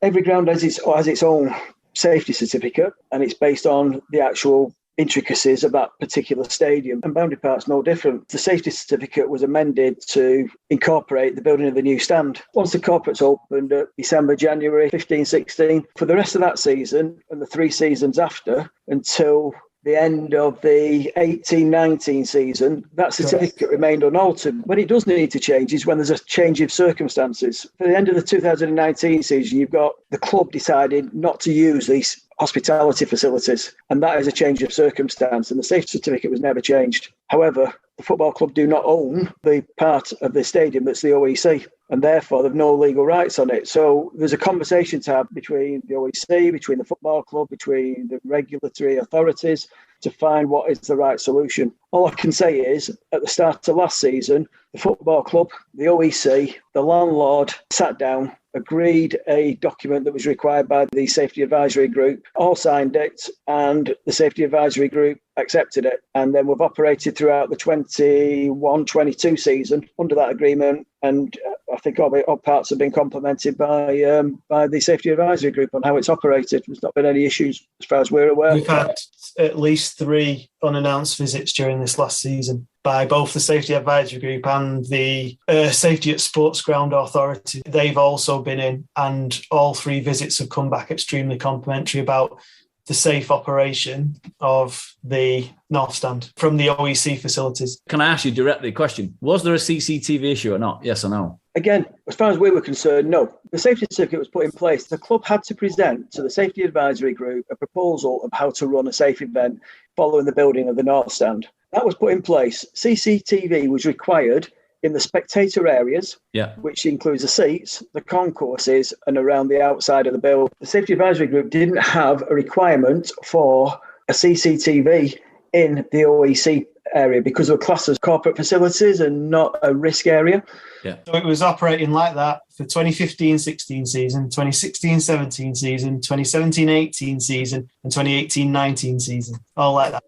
every ground has its own safety certificate, and it's based on the actual intricacies of that particular stadium. And Boundary Park's no different. The safety certificate was amended to incorporate the building of the new stand. Once the corporates opened at December, January 15-16, for the rest of that season and the 3 seasons after, until the end of the 18-19 season, that certificate remained unaltered. When it does need to change is when there's a change of circumstances. For the end of the 2019 season, you've got the club decided not to use these hospitality facilities, and that is a change of circumstance, and the safety certificate was never changed. However, the football club do not own the part of the stadium that's the OEC, and therefore they've no legal rights on it. So there's a conversation to have between the OEC, between the football club, between the regulatory authorities to find what is the right solution. All I can say is, at the start of last season, the football club, the OEC, the landlord sat down, agreed a document that was required by the Safety Advisory Group, all signed it, and the Safety Advisory Group accepted it. And then we've operated throughout the 21-22 season under that agreement, and I think all parts have been complimented by the Safety Advisory Group on how it's operated. There's not been any issues as far as we're aware. We've had at least 3 unannounced visits during this last season by both the Safety Advisory Group and the Safety at Sports Ground Authority. They've also been in, and all 3 visits have come back extremely complimentary about the safe operation of the North Stand from the OEC facilities. Can I ask you directly a question? Was there a CCTV issue or not? Yes or no? Again, as far as we were concerned, no. The safety certificate was put in place. The club had to present to the Safety Advisory Group a proposal of how to run a safe event following the building of the North Stand. That was put in place. CCTV was required in the spectator areas, which includes the seats, the concourses, and around the outside of the building. The Safety Advisory Group didn't have a requirement for a CCTV in the OEC area because of class as corporate facilities and not a risk area. Yeah. So it was operating like that for 2015-16 season, 2016-17 season, 2017-18 season, and 2018-19 season. All like that.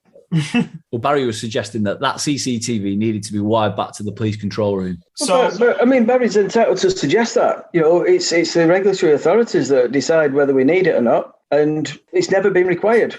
Well, Barry was suggesting that CCTV needed to be wired back to the police control room. But, I mean, Barry's entitled to suggest that. You know, it's the regulatory authorities that decide whether we need it or not, and it's never been required.